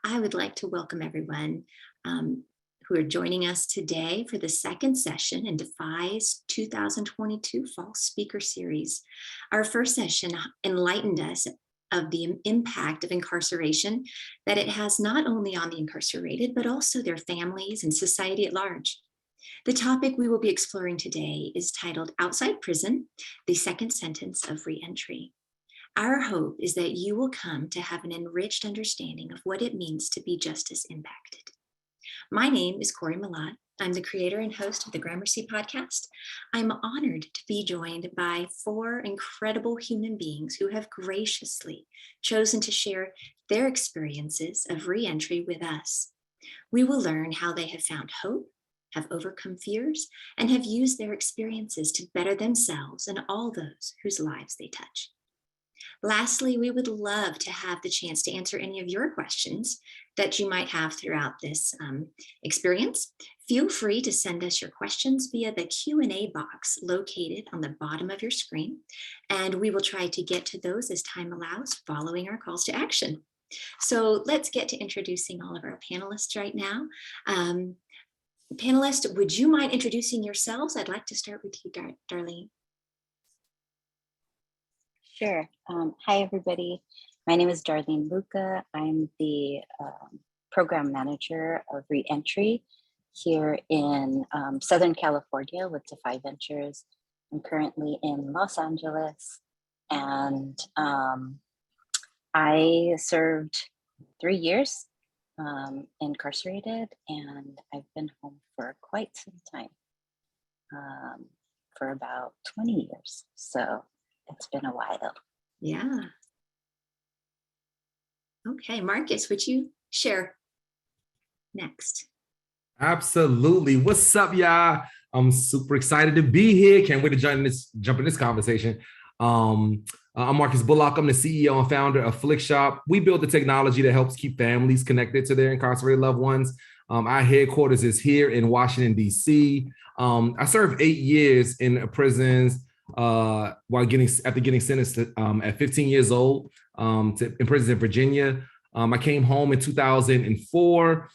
I would like to welcome everyone who are joining us today for the second session in Defy's 2022 Fall Speaker Series. Our first session enlightened us of the impact of incarceration that it has not only on the incarcerated, but also their families and society at large. The topic we will be exploring today is titled Outside Prison, the Second Sentence of Reentry. Our hope is that you will come to have an enriched understanding of what it means to be justice impacted. My name is Cori Mallott. I'm the creator and host of the Gramercy podcast. I'm honored to be joined by 4 incredible human beings who have graciously chosen to share their experiences of reentry with us. We will learn how they have found hope, have overcome fears, and have used their experiences to better themselves and all those whose lives they touch. Lastly, we would love to have the chance to answer any of your questions that you might have throughout this experience. Feel free to send us your questions via the Q&A box located on the bottom of your screen, and we will try to get to those as time allows following our calls to action. So let's get to introducing all of our panelists right now. Panelists, would you mind introducing yourselves? I'd like to start with you, Darlene. Sure. Hi, everybody. My name is Darlene Luca. I'm the program manager of Reentry here in Southern California with Defy Ventures. I'm currently in Los Angeles, and I served 3 years incarcerated, and I've been home for quite some time, for about 20 years. So it's been a while. Yeah. Okay, Marcus, would you share next? Absolutely. What's up, y'all? I'm super excited to be here. Can't wait to jump in this conversation. I'm Marcus Bullock. I'm the CEO and founder of Flikshop. We build the technology that helps keep families connected to their incarcerated loved ones. Our headquarters is here in Washington, D.C. I served 8 years in prisons after getting sentenced at 15 years old in prison in Virginia. I came home in 2004.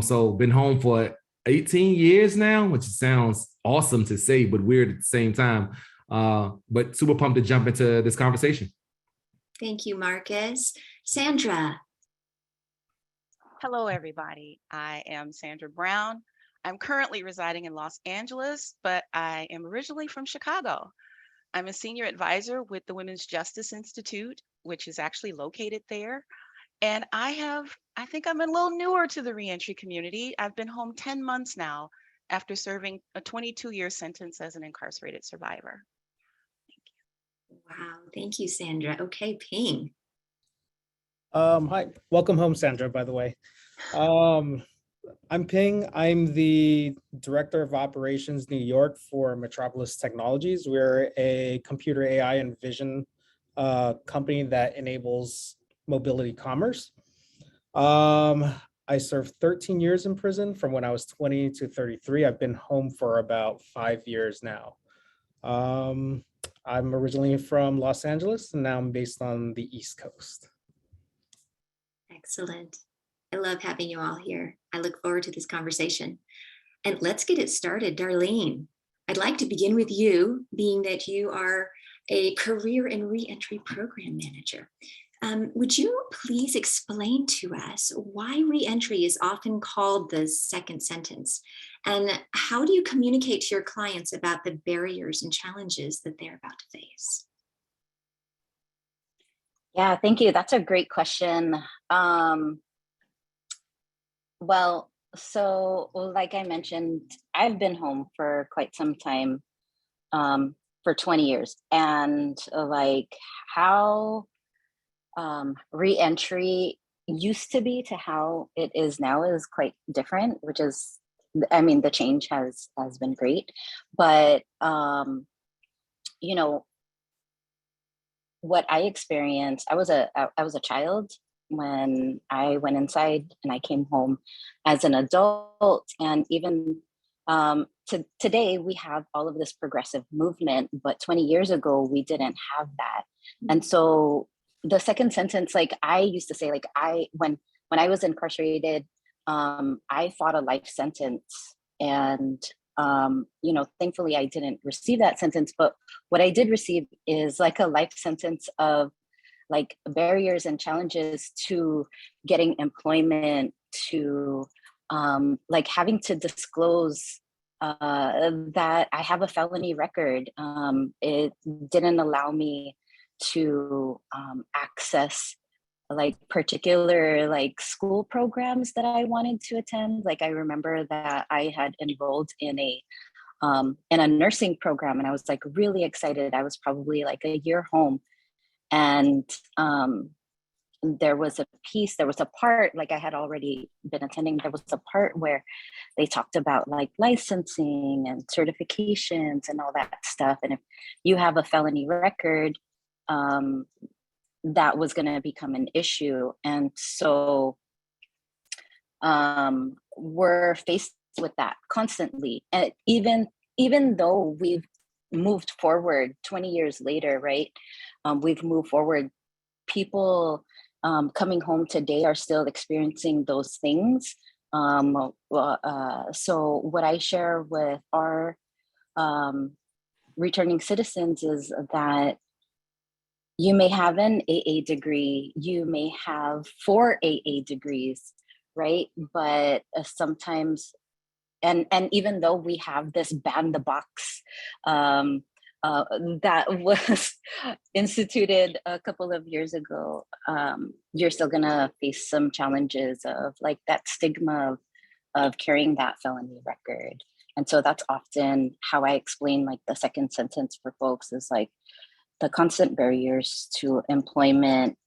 So been home for 18 years now, which sounds awesome to say, but weird at the same time. But super pumped to jump into this conversation. Thank you, Marcus. Sandra. Hello, everybody. I am Sandra Brown. I'm currently residing in Los Angeles, but I am originally from Chicago. I'm a senior advisor with the Women's Justice Institute, which is actually located there. And I think I'm a little newer to the reentry community. I've been home 10 months now after serving a 22-year sentence as an incarcerated survivor. Thank you. Wow, thank you, Sandra. Okay, Ping. Hi, welcome home, Sandra, by the way. I'm Ping. I'm the Director of Operations New York for Metropolis Technologies. We're a computer AI and vision company that enables mobility commerce. I served 13 years in prison from when I was 20 to 33. I've been home for about 5 years now. I'm originally from Los Angeles, and now I'm based on the East Coast. Excellent. I love having you all here. I look forward to this conversation. And let's get it started. Darlene, I'd like to begin with you, being that you are a career and reentry program manager. Would you please explain to us why reentry is often called the second sentence? And how do you communicate to your clients about the barriers and challenges that they're about to face? Yeah, thank you. That's a great question. Well, so like I mentioned, I've been home for quite some time, for 20 years. And like how reentry used to be to how it is now is quite different, which is, I mean, the change has been great. But, you know, what I experienced, I was a child when I went inside, and I came home as an adult. And even today, we have all of this progressive movement, but 20 years ago, we didn't have that. And so the second sentence, like I used to say, like when when I was incarcerated, I fought a life sentence, and thankfully I didn't receive that sentence. But what I did receive is like a life sentence of like barriers and challenges to getting employment, to like having to disclose that I have a felony record. It didn't allow me to access like particular like school programs that I wanted to attend. Like I remember that I had enrolled in a nursing program, and I was like really excited. I was probably like a year home, and there was a part, like I had already been attending, there was a part where they talked about like licensing and certifications and all that stuff. And if you have a felony record, that was going to become an issue. And so we're faced with that constantly. And even though we've moved forward 20 years later, right? We've moved forward. People coming home today are still experiencing those things. So what I share with our returning citizens is that you may have an AA degree, you may have 4 AA degrees, right? But sometimes, and even though we have this ban the box that was instituted a couple of years ago, you're still gonna face some challenges of like that stigma of carrying that felony record. And so that's often how I explain like the second sentence for folks is like the constant barriers to employment,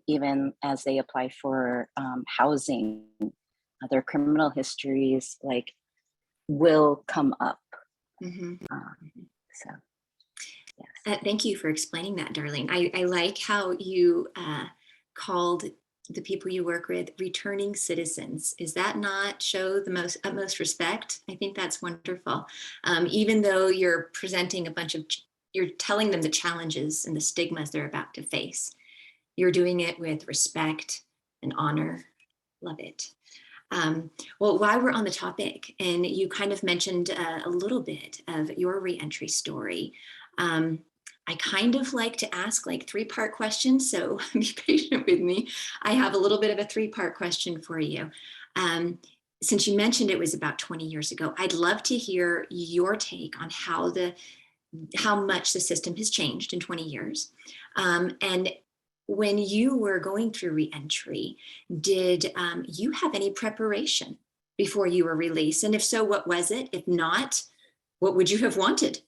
even as they apply for housing, their criminal histories like will come up. Mhm. So, yes. Thank you for explaining that, Darlene. I like how you called the people you work with returning citizens. Is that not show the utmost respect? I think that's wonderful. Even though you're presenting you're telling them the challenges and the stigmas they're about to face. You're doing it with respect and honor. Love it. Well, while we're on the topic, and you kind of mentioned a little bit of your reentry story, I kind of like to ask like 3-part questions, so be patient with me. I have a little bit of a 3-part question for you. Since you mentioned it was about 20 years ago, I'd love to hear your take on how much the system has changed in 20 years. And when you were going through reentry, did you have any preparation before you were released? And if so, what was it? If not, what would you have wanted?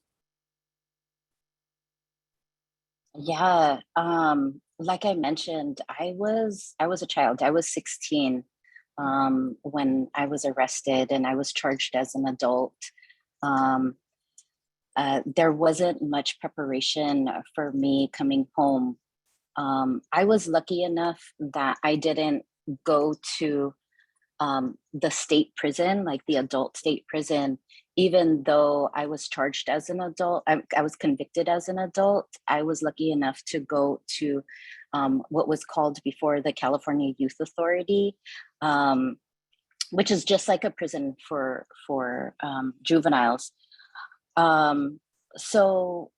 Yeah, like I mentioned, I was a child. I was 16 when I was arrested, and I was charged as an adult. There wasn't much preparation for me coming home. I was lucky enough that I didn't go to the state prison, like the adult state prison, even though I was charged as an adult. I was convicted as an adult. I was lucky enough to go to what was called before the California Youth Authority, which is just like a prison for juveniles. So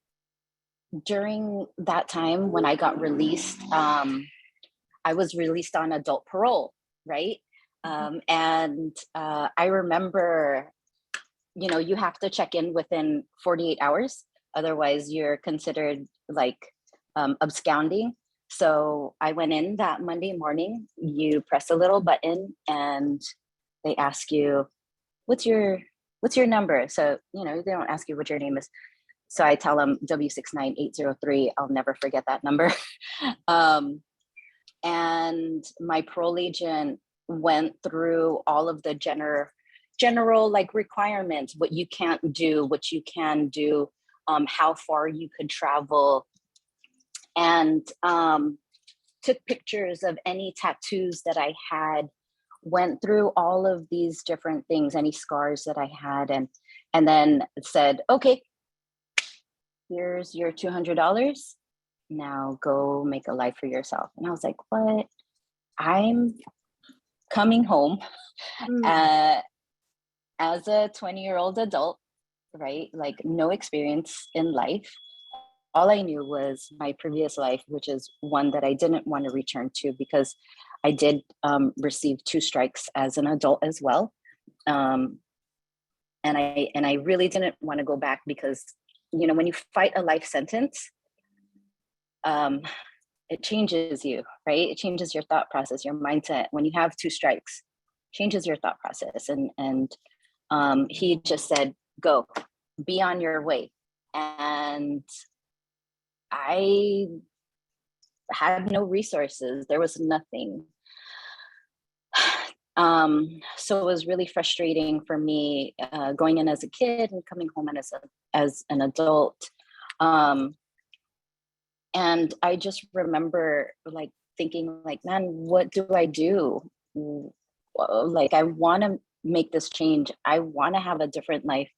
during that time when I got released, I was released on adult parole, right? And I remember, you have to check in within 48 hours. Otherwise, you're considered like absconding. So I went in that Monday morning. You press a little button and they ask you, what's your number? So, they don't ask you what your name is. So I tell them W69803. I'll never forget that number. And my parole agent went through all of the general like requirements, what you can't do, what you can do, how far you could travel, and took pictures of any tattoos that I had, went through all of these different things, any scars that I had, and then said, okay, here's your $200. Now go make a life for yourself. And I was like, what? I'm coming home Mm. as a 20-year-old adult, right? Like no experience in life. All I knew was my previous life, which is one that I didn't want to return to because I did receive 2 strikes as an adult as well. And I really didn't want to go back because, you know, when you fight a life sentence, it changes you, right? It changes your thought process, your mindset. When you have 2 strikes, changes your thought process. And he just said, go, be on your way. And I had no resources. There was nothing. So it was really frustrating for me going in as a kid and coming home as an adult. And I just remember like thinking like, man, what do I do? Like, I want to make this change. I want to have a different life.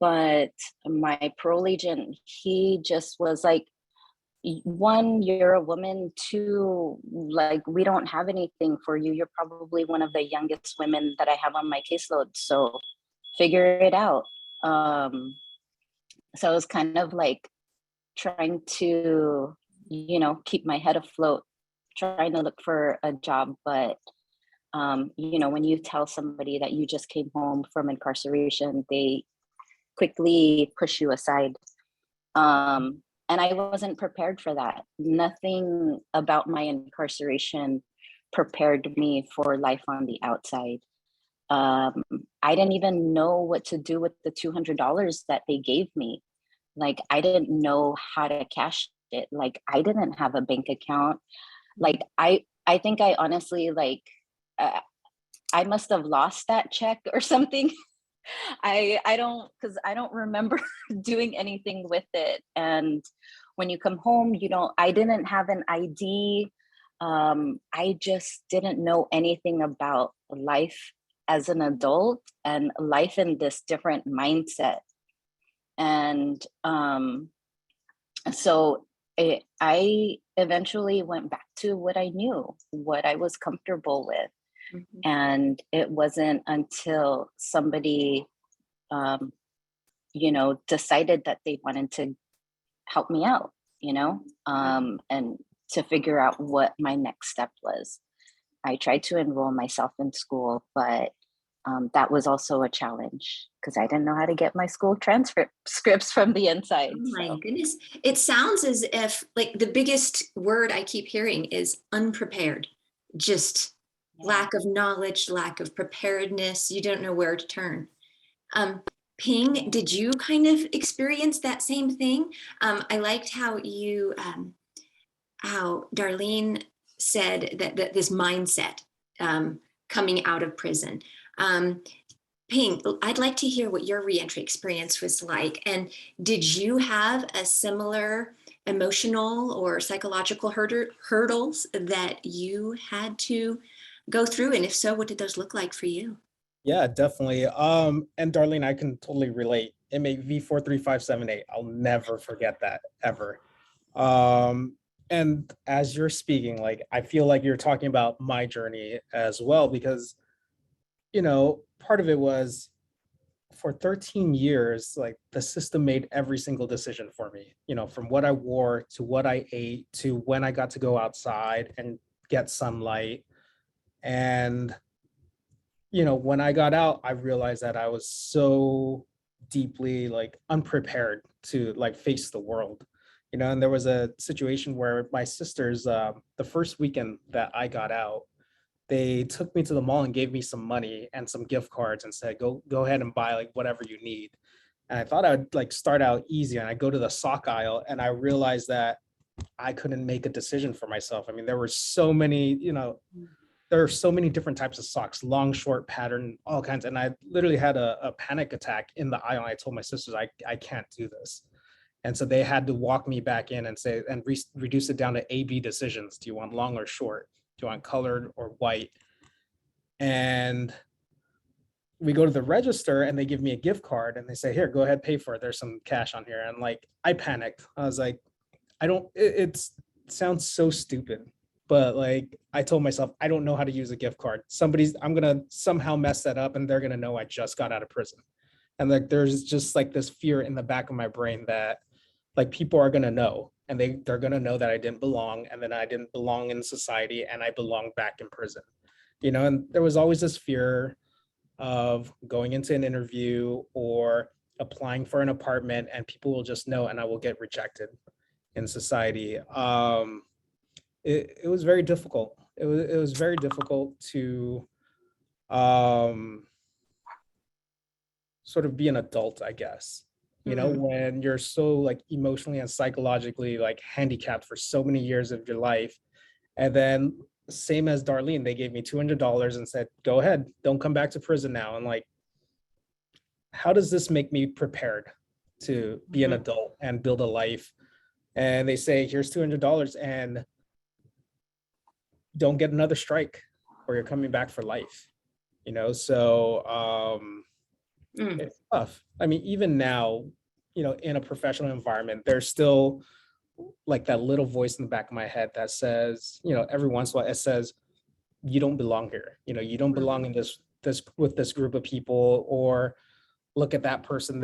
But my parole agent, he just was like, 1, you're a woman. 2, like, we don't have anything for you. You're probably one of the youngest women that I have on my caseload. So figure it out. So it was kind of like trying to, you know, keep my head afloat, trying to look for a job. But, you know, when you tell somebody that you just came home from incarceration, they quickly push you aside. And I wasn't prepared for that. Nothing about my incarceration prepared me for life on the outside. I didn't even know what to do with the $200 that they gave me. Like, I didn't know how to cash it. Like, I didn't have a bank account. Like, I think I honestly, like, I must have lost that check or something. I don't remember doing anything with it. And when you come home, I didn't have an ID. I just didn't know anything about life as an adult and life in this different mindset. And so I eventually went back to what I knew, what I was comfortable with. Mhm. And it wasn't until somebody, decided that they wanted to help me out, and to figure out what my next step was. I tried to enroll myself in school, but that was also a challenge because I didn't know how to get my school transcripts from the inside. Oh my So. goodness. It sounds as if, like, the biggest word I keep hearing is unprepared. Just Yeah. lack of knowledge, lack of preparedness. You don't know where to turn. Ping, did you kind of experience that same thing? I liked how how Darlene said that this mindset coming out of prison. Ping, I'd like to hear what your reentry experience was like. And did you have a similar emotional or psychological hurdles that you had to go through? And if so, what did those look like for you? Yeah, definitely. And Darlene, I can totally relate. MAV 43578. I'll never forget that ever. And as you're speaking, like, I feel like you're talking about my journey as well, because, part of it was for 13 years, like, the system made every single decision for me, from what I wore to what I ate to when I got to go outside and get sunlight. And when I got out, I realized that I was so deeply, like, unprepared to, like, face the world. And there was a situation where my sisters, the first weekend that I got out, they took me to the mall and gave me some money and some gift cards and said, go ahead and buy, like, whatever you need. And I thought I would, like, start out easy, and I go to the sock aisle and I realized that I couldn't make a decision for myself. I mean, there were so many, there are so many different types of socks, long, short, pattern, all kinds. And I literally had a panic attack in the aisle. And I told my sisters, I can't do this. And so they had to walk me back in and say, and reduce it down to A-B decisions. Do you want long or short? Do you want colored or white? And we go to the register and they give me a gift card and they say, here, go ahead, pay for it. There's some cash on here. And, like, I panicked. I was like, it sounds so stupid, but like I told myself, I don't know how to use a gift card. I'm gonna somehow mess that up and they're gonna know I just got out of prison. And like there's just like this fear in the back of my brain that like people are gonna know, and they're gonna know that I didn't belong, and then I didn't belong in society, and I belong back in prison. And there was always this fear of going into an interview or applying for an apartment, and people will just know and I will get rejected in society. It was very difficult. It was very difficult to sort of be an adult, I guess. When you're so like emotionally and psychologically like handicapped for so many years of your life. And then same as Darlene, they gave me $200 and said, go ahead, don't come back to prison now. And like, how does this make me prepared to be an adult and build a life? And they say, here's $200 and don't get another strike or you're coming back for life. So it's tough. I mean, even now, in a professional environment, there's still like that little voice in the back of my head that says, every once in a while it says, you don't belong here. You don't belong in this with this group of people, or look at that person,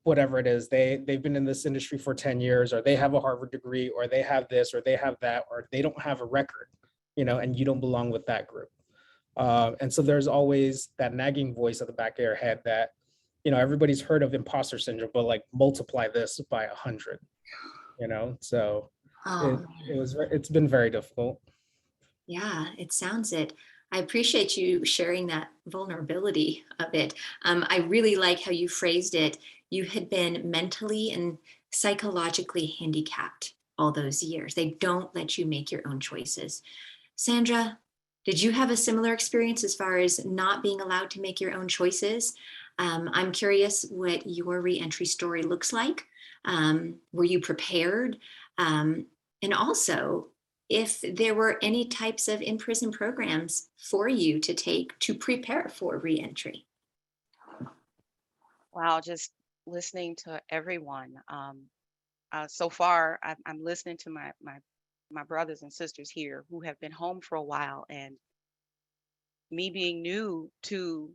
whatever it is, they've been in this industry for 10 years, or they have a Harvard degree, or they have this, or they have that, or they don't have a record, and you don't belong with that group. And so there's always that nagging voice at the back of your head that, everybody's heard of imposter syndrome, but like multiply this by 100, so it's been very difficult. Yeah, it sounds it. I appreciate you sharing that vulnerability of it. I really like how you phrased it. You had been mentally and psychologically handicapped all those years. They don't let you make your own choices. Sandra, did you have a similar experience as far as not being allowed to make your own choices? I'm curious what your reentry story looks like. Were you prepared? And also, if there were any types of in-prison programs for you to take to prepare for reentry. Wow, just listening to everyone. So far, I'm listening to my brothers and sisters here who have been home for a while, and me being new to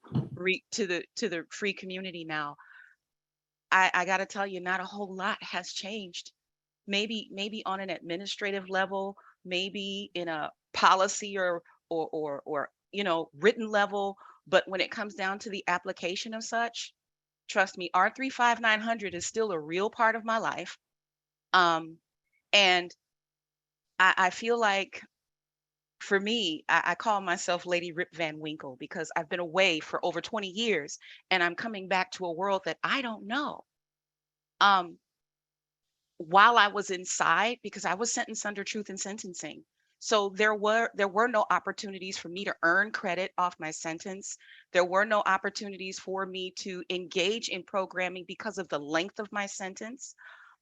the free community now. I got to tell you, not a whole lot has changed. Maybe on an administrative level, maybe in a policy or written level, but when it comes down to the application of such, trust me, R35900 is still a real part of my life. And I feel like, for me, I call myself Lady Rip Van Winkle because I've been away for over 20 years and I'm coming back to a world that I don't know. While I was inside, because I was sentenced under truth in sentencing. So there were no opportunities for me to earn credit off my sentence. There were no opportunities for me to engage in programming because of the length of my sentence.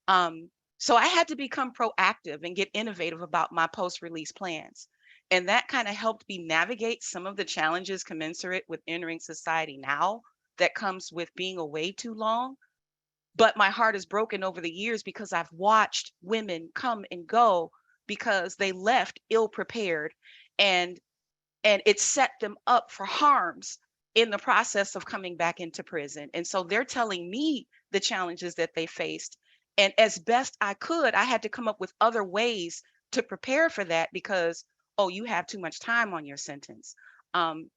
So I had to become proactive and get innovative about my post-release plans. And that kind of helped me navigate some of the challenges commensurate with entering society now that comes with being away too long. But my heart is broken over the years because I've watched women come and go because they left ill prepared, and it set them up for harms in the process of coming back into prison. And so they're telling me the challenges that they faced. And as best I could, I had to come up with other ways to prepare for that because, oh, you have too much time on your sentence.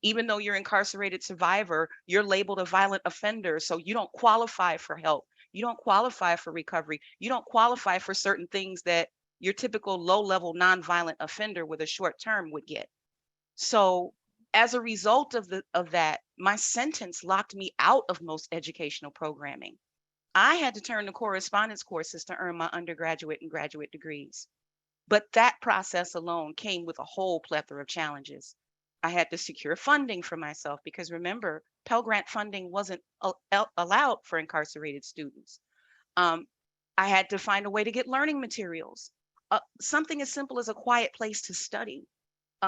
Even though you're incarcerated survivor, you're labeled a violent offender. So you don't qualify for help. You don't qualify for recovery. You don't qualify for certain things that your typical low-level nonviolent offender with a short term would get. So as a result of that, my sentence locked me out of most educational programming. I had to turn to correspondence courses to earn my undergraduate and graduate degrees. But that process alone came with a whole plethora of challenges. I had to secure funding for myself because remember, Pell Grant funding wasn't allowed for incarcerated students. I had to find a way to get learning materials, something as simple as a quiet place to study,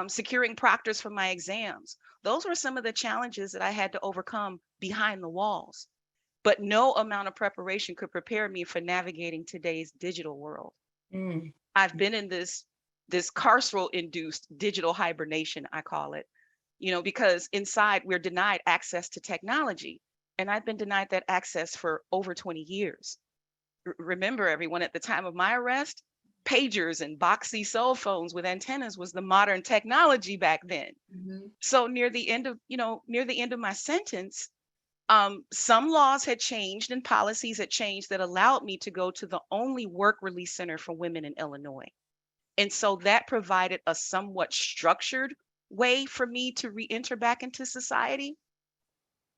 securing proctors for my exams. Those were some of the challenges that I had to overcome behind the walls. But no amount of preparation could prepare me for navigating today's digital world. I've been in this this carceral induced digital hibernation, I call it, because inside we're denied access to technology. And I've been denied that access for over 20 years. Remember, everyone, at the time of my arrest, pagers and boxy cell phones with antennas was the modern technology back then. Mhm. So near the end of my sentence, some laws had changed and policies had changed that allowed me to go to the only work release center for women in Illinois. And so that provided a somewhat structured way for me to re-enter back into society.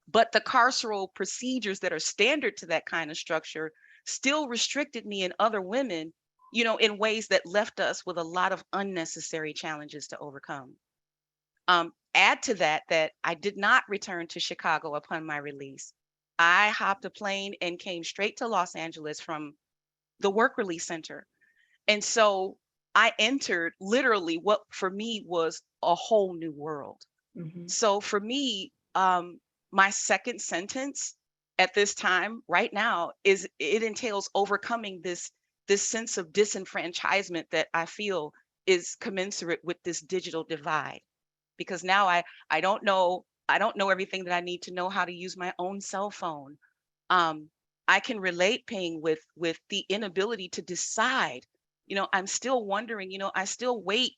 But the carceral procedures that are standard to that kind of structure still restricted me and other women, in ways that left us with a lot of unnecessary challenges to overcome. Add to that I did not return to Chicago upon my release. I hopped a plane and came straight to Los Angeles from the work release center. And so I entered literally what for me was a whole new world. Mhm. So for me, my second sentence at this time right now it entails overcoming this sense of disenfranchisement that I feel is commensurate with this digital divide. Because now I don't know everything that I need to know how to use my own cell phone. I can relate pain with the inability to decide. I'm still wondering, I still wait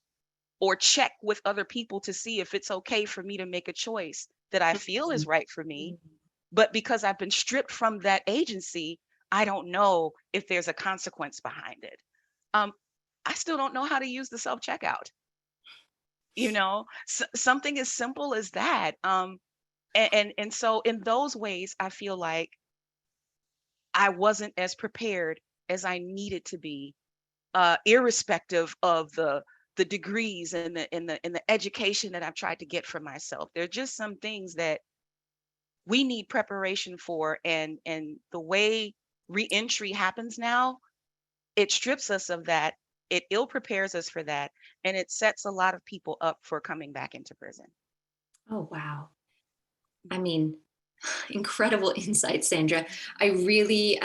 or check with other people to see if it's okay for me to make a choice that I feel is right for me. But because I've been stripped from that agency, I don't know if there's a consequence behind it. I still don't know how to use the self-checkout. Something as simple as that. And so in those ways, I feel like I wasn't as prepared as I needed to be, irrespective of the degrees and the education that I've tried to get for myself. There are just some things that we need preparation for, and the way reentry happens now, it strips us of that. It ill prepares us for that, and it sets a lot of people up for coming back into prison. Oh, wow. I mean, incredible insight, Sandra. I really,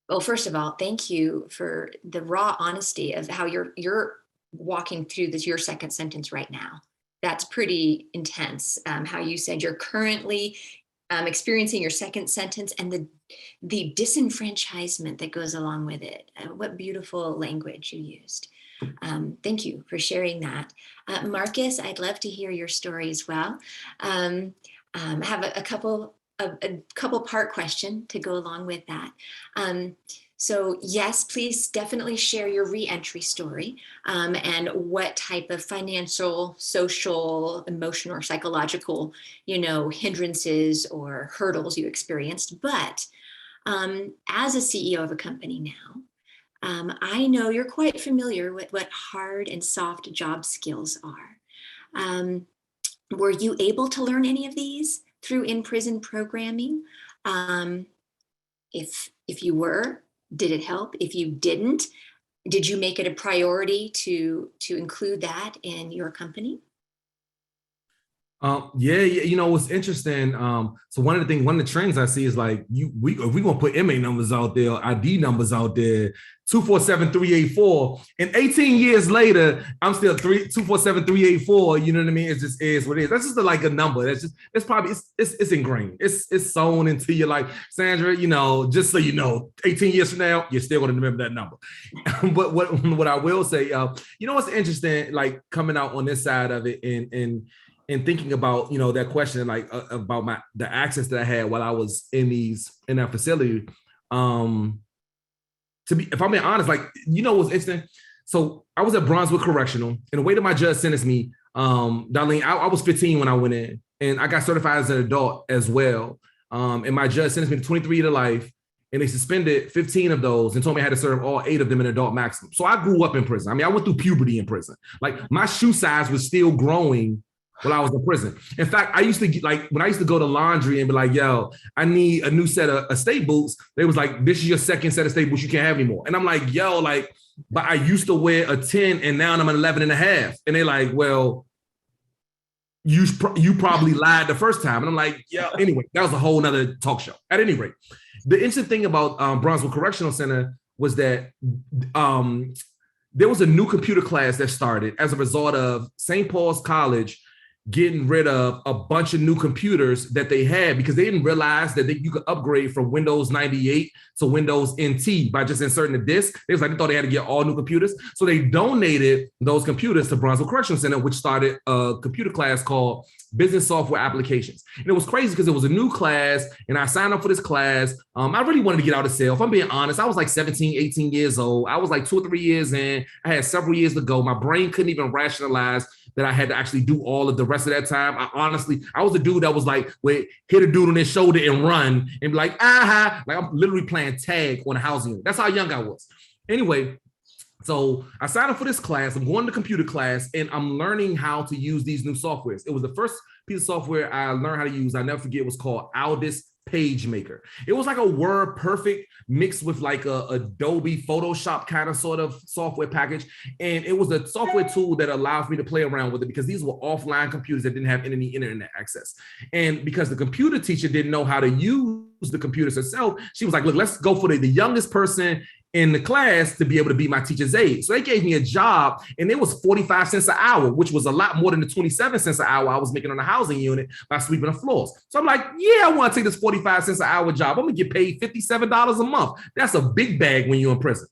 well, first of all, thank you for the raw honesty of how you're walking through your second sentence right now. That's pretty intense. How you said you're currently experiencing your second sentence and the disenfranchisement that goes along with it. What beautiful language you used. Thank you for sharing that. Marcus, I'd love to hear your story as well. I have a couple part question to go along with that. So yes, please definitely share your reentry story, and what type of financial, social, emotional, or psychological, hindrances or hurdles you experienced. But as a CEO of a company now, I know you're quite familiar with what hard and soft job skills are. Were you able to learn any of these through in-prison programming? If you were, did it help? If you didn't, did you make it a priority to include that in your company? Yeah, what's interesting. So one of the trends I see is like we gonna put MA numbers out there, ID numbers out there, 247-384, and 18 years later, I'm still 247-384. You know what I mean? It just is what it is. That's just like a number. It's probably ingrained. It's sewn into you. Like Sandra, just so you know, 18 years from now, you're still gonna remember that number. But what I will say, what's interesting, like coming out on this side of it and thinking about, that question, like about the access that I had while I was in that facility, if I'm being honest, like, what's interesting? So I was at Brunswick Correctional, and the way that my judge sentenced me, Darlene, I was 15 when I went in, and I got certified as an adult as well. And my judge sentenced me to 23 years to life, and they suspended 15 of those and told me I had to serve all 8 of them in adult maximum. So I grew up in prison. I mean, I went through puberty in prison. Like my shoe size was still growing while I was in prison. In fact, I used to when I used to go to laundry and be like, yo, I need a new set of estate boots. They was like, this is your second set of estate boots. You can't have anymore. And I'm like, yo, but I used to wear a 10 and now I'm an 11 and a half. And they're like, well, you probably lied the first time. And I'm like, yeah, anyway, that was a whole nother talk show. At any rate, the interesting thing about Brunswick Correctional Center was that there was a new computer class that started as a result of St. Paul's College getting rid of a bunch of new computers that they had because they didn't realize that you could upgrade from Windows 98 to Windows NT by just inserting a disk. They thought they had to get all new computers. So they donated those computers to Brunswick Correctional Center, which started a computer class called Business Software Applications. And it was crazy because it was a new class and I signed up for this class. I really wanted to get out of sale. If I'm being honest, I was like 17, 18 years old. I was like 2 or 3 years in. I had several years to go. My brain couldn't even rationalize that I had to actually do all of the rest of that time. I was a dude that was like, wait, hit a dude on his shoulder and run and be like, aha. Like I'm literally playing tag on a housing unit. That's how young I was. Anyway, so I signed up for this class. I'm going to computer class and I'm learning how to use these new softwares. It was the first piece of software I learned how to use. I never forget, it was called Aldis PageMaker. It was like a WordPerfect mixed with like a Adobe Photoshop kind of sort of software package. And it was a software tool that allowed me to play around with it because these were offline computers that didn't have any internet access. And because the computer teacher didn't know how to use the computers herself, she was like, look, let's go for the youngest person in the class to be able to be my teacher's aide. So they gave me a job and it was 45 cents an hour, which was a lot more than the 27 cents an hour I was making on the housing unit by sweeping the floors. So I'm like, yeah, I want to take this 45 cents an hour job. I'm gonna get paid $57 a month. That's a big bag when you're in prison.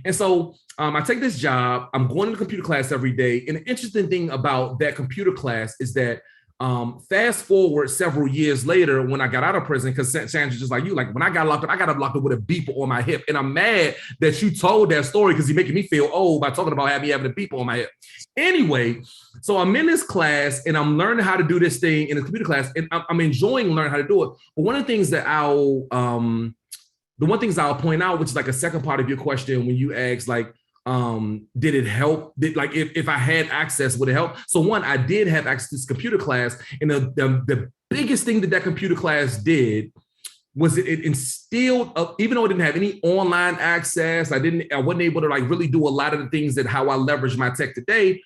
And so I take this job, I'm going to the computer class every day. And the interesting thing about that computer class is that fast forward several years later when I got out of prison, because Sandra, just like you, like when I got locked up with a beeper on my hip. And I'm mad that you told that story because you're making me feel old by talking about having a beeper on my hip. Anyway, so I'm in this class and I'm learning how to do this thing in the computer class and I'm enjoying learning how to do it. But one of the things that I'll point out, which is like a second part of your question when you ask like, did it help? If I had access, would it help? So one, I did have access to this computer class. And the biggest thing that computer class did was it instilled, even though I didn't have any online access, I wasn't able to like really do a lot of the things that how I leverage my tech today.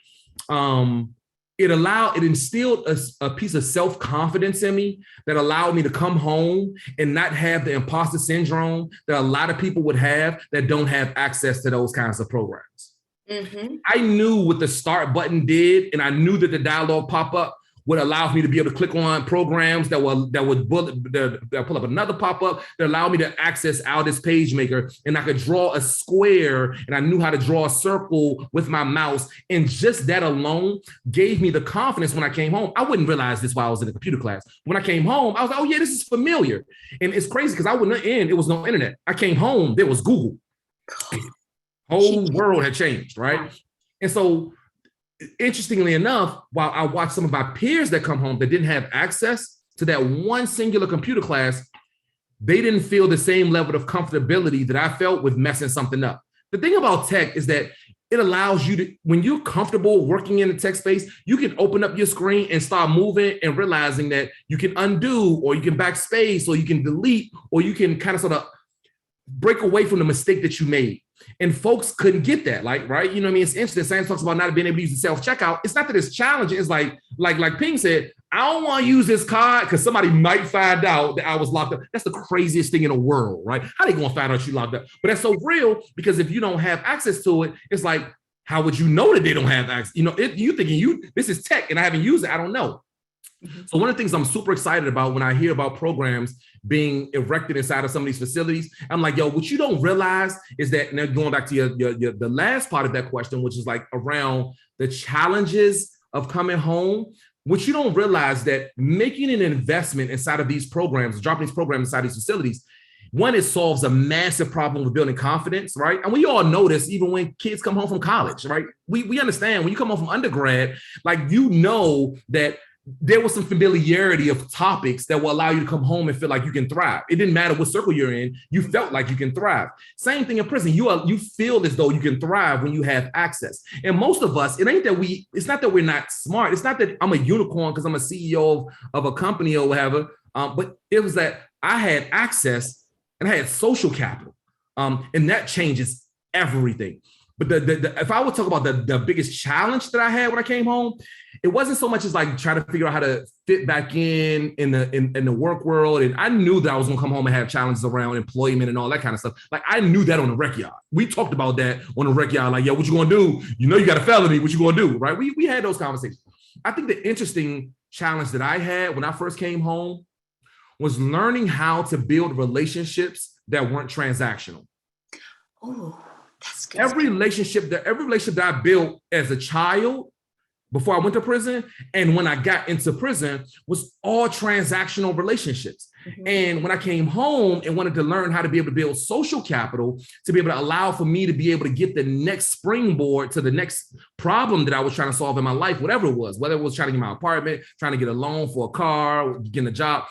It instilled a piece of self-confidence in me that allowed me to come home and not have the imposter syndrome that a lot of people would have that don't have access to those kinds of programs. Mm-hmm. I knew what the start button did, and I knew that the dialogue pop-up would allow me to be able to click on programs that would pull up another pop-up that allowed me to access Aldis PageMaker, and I could draw a square, and I knew how to draw a circle with my mouse, and just that alone gave me the confidence when I came home. I wouldn't realize this while I was in the computer class. When I came home, I was like, oh yeah, this is familiar. And it's crazy because I wasn't in, it was no internet. I came home, there was Google. Whole world had changed, right? And so interestingly enough, while I watched some of my peers that come home that didn't have access to that one singular computer class, they didn't feel the same level of comfortability that I felt with messing something up. The thing about tech is that it allows you to, when you're comfortable working in the tech space, you can open up your screen and start moving and realizing that you can undo, or you can backspace, or you can delete, or you can kind of sort of break away from the mistake that you made. And folks couldn't get that, like, right? You know what I mean? It's interesting. Sam talks about not being able to use the self-checkout. It's not that it's challenging. It's like Ping said, I don't want to use this card because somebody might find out that I was locked up. That's the craziest thing in the world, right? How they going to find out you locked up? But that's so real because if you don't have access to it, it's like, how would you know that they don't have access? You know, you thinking this is tech and I haven't used it. I don't know. Mm-hmm. So one of the things I'm super excited about when I hear about programs being erected inside of some of these facilities, I'm like, yo, what you don't realize is that, now going back to the last part of that question, which is like around the challenges of coming home, what you don't realize that making an investment inside of these programs, dropping these programs inside these facilities, one, it solves a massive problem with building confidence, right? And we all know this even when kids come home from college, right? We understand when you come home from undergrad, like, you know that there was some familiarity of topics that will allow you to come home and feel like you can thrive. It didn't matter what circle you're in, you felt like you can thrive. Same thing in prison. You feel as though you can thrive when you have access. And most of us, it's not that we're not smart. It's not that I'm a unicorn because I'm a CEO of a company or whatever, but it was that I had access and I had social capital. And that changes everything. But if I would talk about the biggest challenge that I had when I came home, it wasn't so much as like trying to figure out how to fit back in the work world. And I knew that I was gonna come home and have challenges around employment and all that kind of stuff. Like I knew that on the rec yard. We talked about that on the rec yard. Like, yo, what you gonna do? You know you got a felony. What you gonna do? Right? We had those conversations. I think the interesting challenge that I had when I first came home was learning how to build relationships that weren't transactional. Oh, that's good. Every relationship that I built as a child before I went to prison and when I got into prison was all transactional relationships. Mm-hmm. And when I came home and wanted to learn how to be able to build social capital to be able to allow for me to be able to get the next springboard to the next problem that I was trying to solve in my life, whatever it was, whether it was trying to get my apartment, trying to get a loan for a car, getting a job.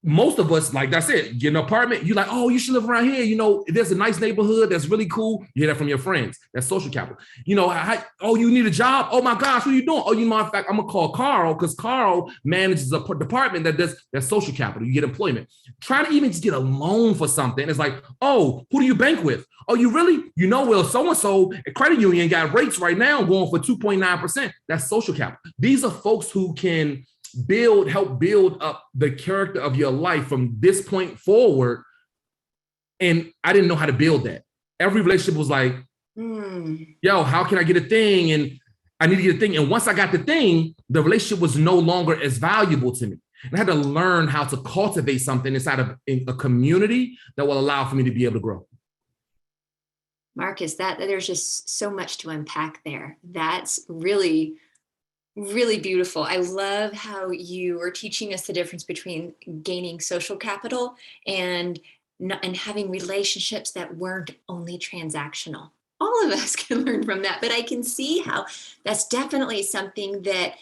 Most of us, like that's it, get an apartment, you're like, oh, you should live around here. You know, there's a nice neighborhood that's really cool. You hear that from your friends. That's social capital. You know, oh, you need a job? Oh my gosh, what are you doing? Oh, you know, in fact, I'm gonna call Carl because Carl manages a department that does that social capital. You get employment. Try to even just get a loan for something. It's like, oh, who do you bank with? Oh, you really? You know, well, so-and-so a credit union got rates right now going for 2.9%. That's social capital. These are folks who can help build up the character of your life from this point forward. And I didn't know how to build that. Every relationship was like, yo, how can I get a thing? And I need to get a thing. And once I got the thing, the relationship was no longer as valuable to me. And I had to learn how to cultivate something inside of a community that will allow for me to be able to grow. Marcus, there's just so much to unpack there. That's really beautiful. I love how you are teaching us the difference between gaining social capital and having relationships that weren't only transactional. All of us can learn from that, but I can see how that's definitely something that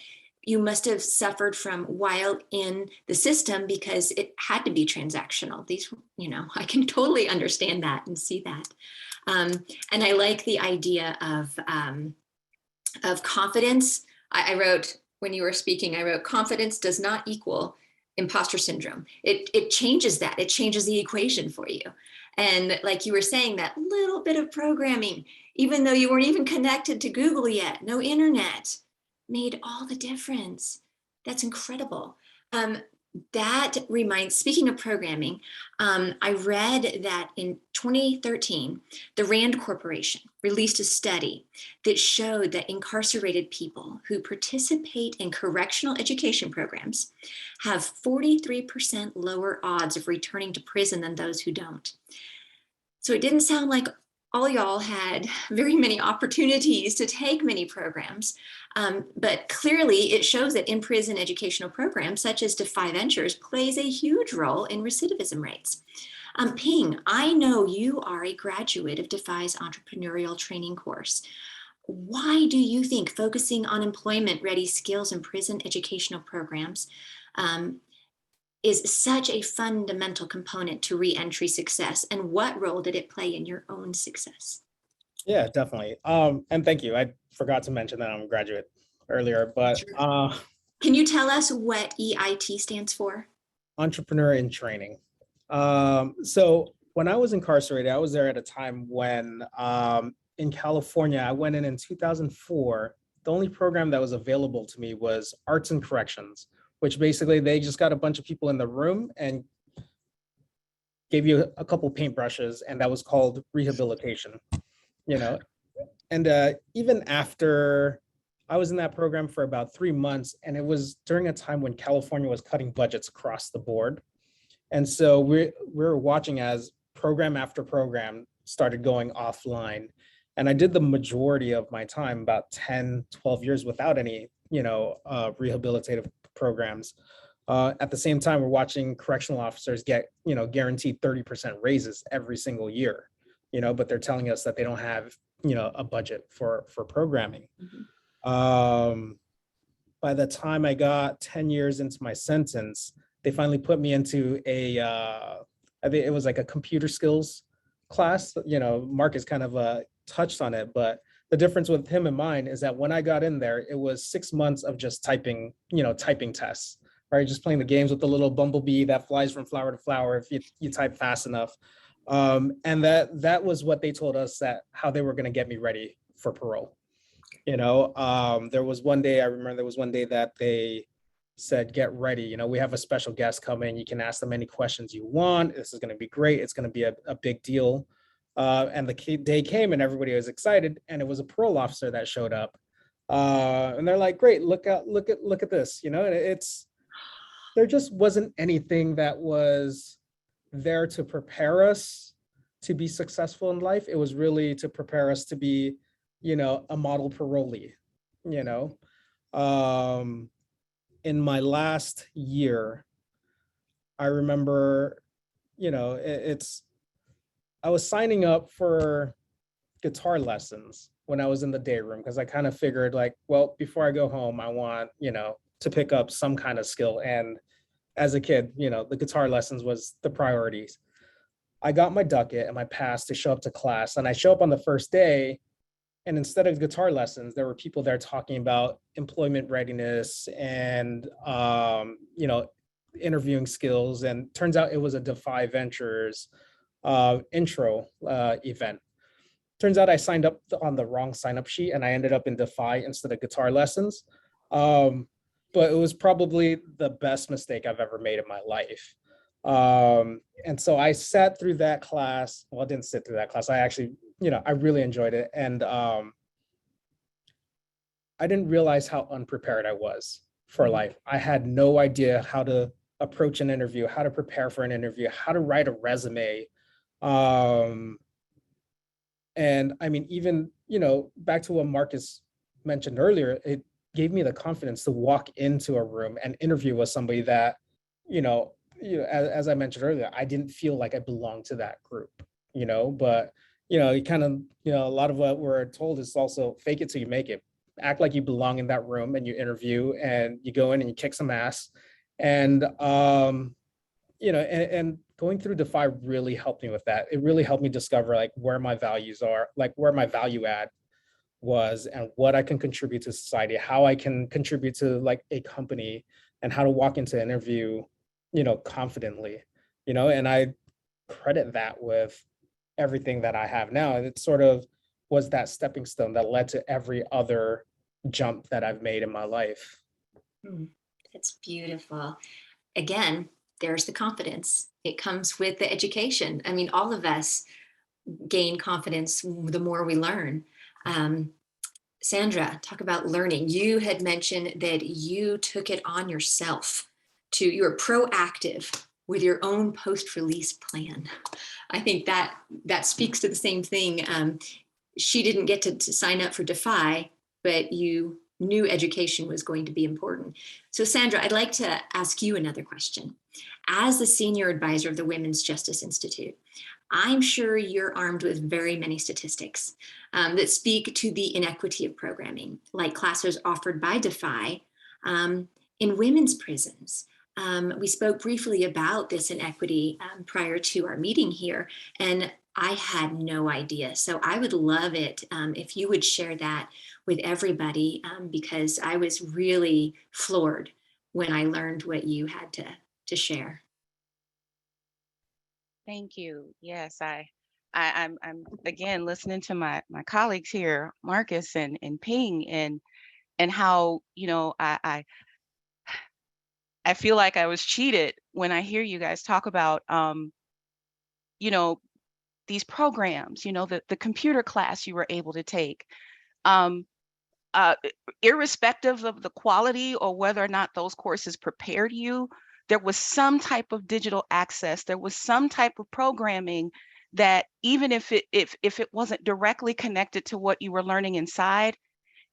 you must have suffered from while in the system because it had to be transactional. These, you know, I can totally understand that and see that. And I like the idea of confidence. I wrote, when you were speaking, I wrote, confidence does not equal imposter syndrome. It changes that. It changes the equation for you. And like you were saying, that little bit of programming, even though you weren't even connected to Google yet, no internet, made all the difference. That's incredible. That reminds, speaking of programming, I read that in 2013, the Rand Corporation released a study that showed that incarcerated people who participate in correctional education programs have 43% lower odds of returning to prison than those who don't. So it didn't sound like all y'all had very many opportunities to take many programs, but clearly it shows that in-prison educational programs such as Defy Ventures plays a huge role in recidivism rates. Ping, I know you are a graduate of Defy's entrepreneurial training course. Why do you think focusing on employment-ready skills in prison educational programs is such a fundamental component to reentry success, and what role did it play in your own success? Yeah, definitely. And thank you. I forgot to mention that I'm a graduate earlier, but can you tell us what EIT stands for? Entrepreneur in Training. So when I was incarcerated, I was there at a time when in California, I went in 2004. The only program that was available to me was Arts and Corrections, which basically they just got a bunch of people in the room and gave you a couple paintbrushes, and that was called rehabilitation, you know? And even after I was in that program for about 3 months, and it was during a time when California was cutting budgets across the board. And so we were watching as program after program started going offline. And I did the majority of my time, about 10, 12 years without any, rehabilitative programs. At the same time, we're watching correctional officers get, guaranteed 30% raises every single year, but they're telling us that they don't have, a budget for programming. Mm-hmm. By the time I got 10 years into my sentence, they finally put me into I think it was like a computer skills class. Marcus kind of touched on it, but the difference with him and mine is that when I got in there, it was 6 months of just typing, typing tests, right? Just playing the games with the little bumblebee that flies from flower to flower if you type fast enough. And that was what they told us, that how they were going to get me ready for parole. There was one day, I remember there was one day that they said, get ready. We have a special guest coming. You can ask them any questions you want. This is going to be great. It's going to be a big deal. And the day came and everybody was excited. And it was a parole officer that showed up. And they're like, great, look at this, there just wasn't anything that was there to prepare us to be successful in life. It was really to prepare us to be, a model parolee, in my last year, I remember, I was signing up for guitar lessons when I was in the day room, because I kind of figured like, well, before I go home, I want, to pick up some kind of skill. And as a kid, the guitar lessons was the priorities. I got my ducat and my pass to show up to class, and I show up on the first day, and instead of guitar lessons, there were people there talking about employment readiness and, interviewing skills. And turns out it was a Defy Ventures intro event. Turns out I signed up on the wrong sign-up sheet, and I ended up in Defy instead of guitar lessons. But it was probably the best mistake I've ever made in my life. And so I sat through that class. Well, I didn't sit through that class. I actually, I really enjoyed it. And I didn't realize how unprepared I was for life. I had no idea how to approach an interview, how to prepare for an interview, how to write a resume. And I mean, even, back to what Marcus mentioned earlier, it gave me the confidence to walk into a room and interview with somebody that, as I mentioned earlier, I didn't feel like I belonged to that group, but, you kind of, a lot of what we're told is also fake it till you make it. Act like you belong in that room, and you interview, and you go in and you kick some ass. And, and going through Defy really helped me with that. It really helped me discover like where my values are, like where my value add was, and what I can contribute to society, how I can contribute to like a company, and how to walk into an interview, confidently, and I credit that with everything that I have now. And it sort of was that stepping stone that led to every other jump that I've made in my life. That's beautiful. Again, there's the confidence. It comes with the education. I mean, all of us gain confidence the more we learn. Sandra, talk about learning. You had mentioned that you took it on yourself you were proactive with your own post-release plan. I think that speaks to the same thing. She didn't get to sign up for Defy, but you knew education was going to be important. So Sandra, I'd like to ask you another question. As the senior advisor of the Women's Justice Institute, I'm sure you're armed with very many statistics that speak to the inequity of programming, like classes offered by Defy in women's prisons. We spoke briefly about this inequity prior to our meeting here, and I had no idea. So I would love it if you would share that with everybody, because I was really floored when I learned what you had to share. Thank you. Yes, I'm again listening to my colleagues here, Marcus and Ping, and how I feel like I was cheated when I hear you guys talk about these programs, the computer class you were able to take, irrespective of the quality or whether or not those courses prepared you. There was some type of digital access. There was some type of programming that even if it wasn't directly connected to what you were learning inside,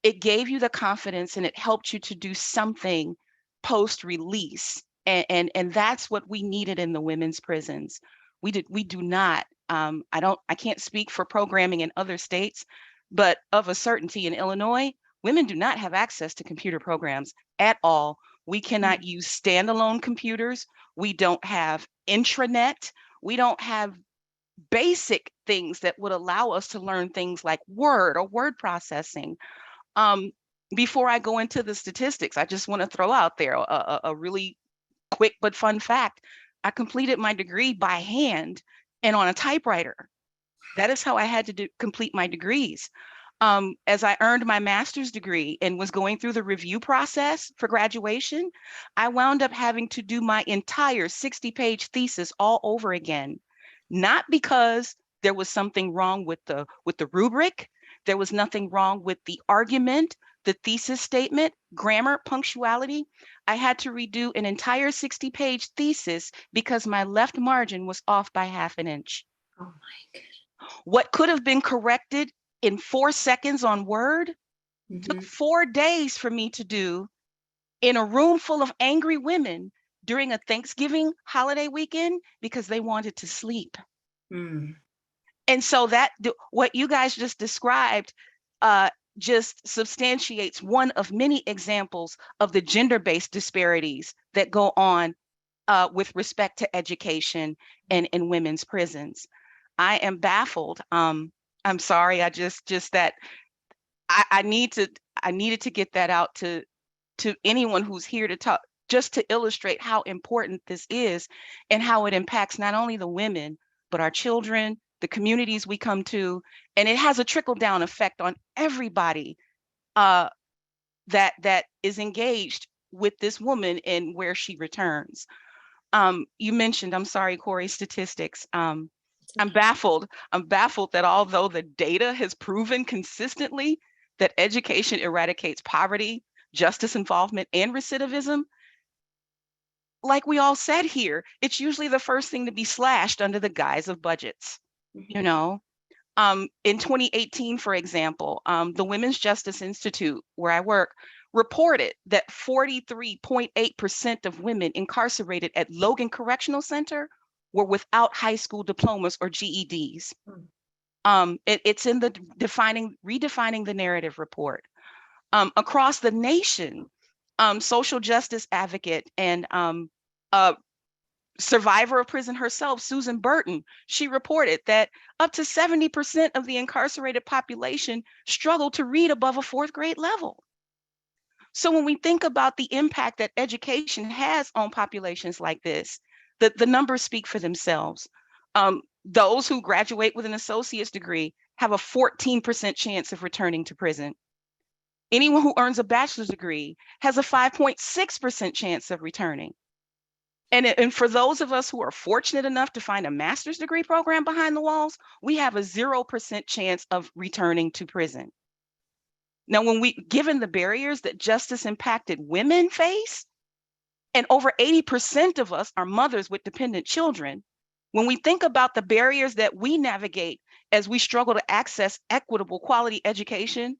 it gave you the confidence and it helped you to do something post-release. And that's what we needed in the women's prisons. We do not, I can't speak for programming in other states, but of a certainty in Illinois, women do not have access to computer programs at all. We cannot use standalone computers. We don't have intranet. We don't have basic things that would allow us to learn things like Word or word processing. Before I go into the statistics, I just want to throw out there a really quick but fun fact. I completed my degree by hand and on a typewriter. That is how I had to complete my degrees. As I earned my master's degree and was going through the review process for graduation, I wound up having to do my entire 60-page thesis all over again, not because there was something wrong with the rubric, there was nothing wrong with the argument, the thesis statement, grammar, punctuality. I had to redo an entire 60-page thesis because my left margin was off by ½ inch. Oh my goodness. What could have been corrected in 4 seconds on Word took 4 days for me to do in a room full of angry women during a Thanksgiving holiday weekend because they wanted to sleep. And so that what you guys just described just substantiates one of many examples of the gender-based disparities that go on with respect to education and in women's prisons. I am baffled. I'm sorry. I just that I needed to get that out to anyone who's here to talk, just to illustrate how important this is and how it impacts not only the women, but our children, the communities we come to, and it has a trickle-down effect on everybody that is engaged with this woman and where she returns. You mentioned, I'm sorry, Cori, statistics. I'm baffled. I'm baffled that although the data has proven consistently that education eradicates poverty, justice involvement, and recidivism, like we all said here, it's usually the first thing to be slashed under the guise of budgets. You know, in 2018, for example, the Women's Justice Institute, where I work, reported that 43.8% of women incarcerated at Logan Correctional Center were without high school diplomas or GEDs. It's in the redefining the narrative report. Across the nation, social justice advocate and survivor of prison herself, Susan Burton, she reported that up to 70% of the incarcerated population struggle to read above a 4th grade level. So when we think about the impact that education has on populations like this, the numbers speak for themselves. Those who graduate with an associate's degree have a 14% chance of returning to prison. Anyone who earns a bachelor's degree has a 5.6% chance of returning. And for those of us who are fortunate enough to find a master's degree program behind the walls, we have a 0% chance of returning to prison. Now, given the barriers that justice impacted women face, and over 80% of us are mothers with dependent children, when we think about the barriers that we navigate as we struggle to access equitable quality education,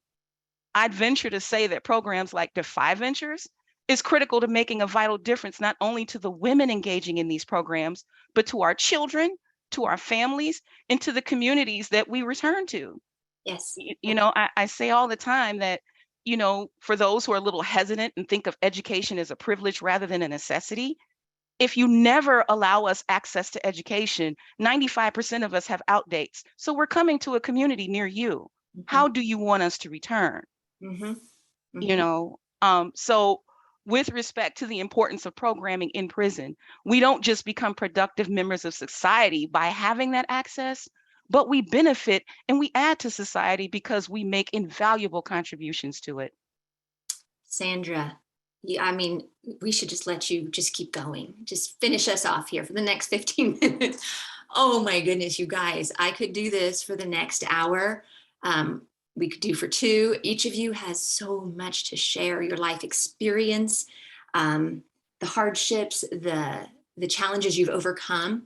I'd venture to say that programs like Defy Ventures is critical to making a vital difference, not only to the women engaging in these programs, but to our children, to our families, and to the communities that we return to. Yes. You know, I say all the time that, you know, for those who are a little hesitant and think of education as a privilege rather than a necessity, if you never allow us access to education, 95% of us have outdates. So we're coming to a community near you. How do you want us to return? You know, so with respect to the importance of programming in prison, we don't just become productive members of society by having that access, but we benefit and we add to society because we make invaluable contributions to it. Sandra, I mean, we should just let you just keep going. Just finish us off here for the next 15 minutes. Oh my goodness, you guys, I could do this for the next hour. We could do for 2. Each of you has so much to share, your life experience, the hardships, the challenges you've overcome.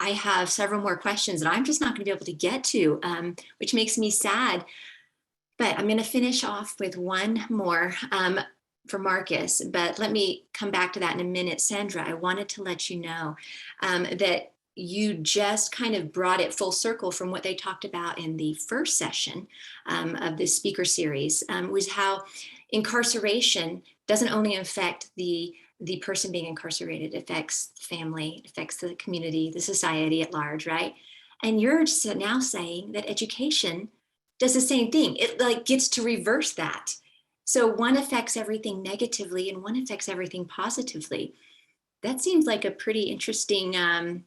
I have several more questions that I'm just not going to be able to get to, which makes me sad. But I'm going to finish off with one more for Marcus, but let me come back to that in a minute. Sandra, I wanted to let you know that you just kind of brought it full circle from what they talked about in the first session of this speaker series, was how incarceration doesn't only affect the person being incarcerated, it affects family, it affects the community, the society at large, right? And you're now saying that education does the same thing. It like gets to reverse that. So one affects everything negatively and one affects everything positively. That seems like a pretty interesting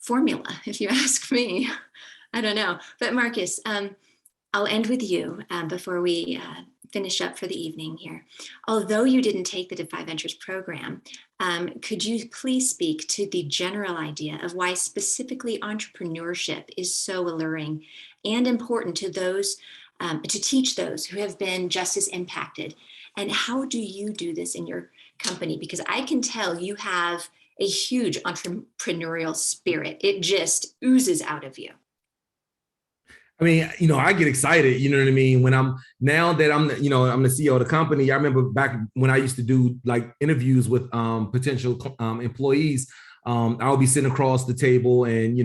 formula, if you ask me. I don't know. But Marcus, I'll end with you before we finish up for the evening here. Although you didn't take the Defy Ventures program, could you please speak to the general idea of why specifically entrepreneurship is so alluring and important to those, to teach those who have been justice impacted? And how do you do this in your company? Because I can tell you have a huge entrepreneurial spirit. It just oozes out of you. I mean, I get excited, you know what I mean? When now that I'm the CEO of the company, I remember back when I used to do like interviews with potential employees, I'll be sitting across the table and,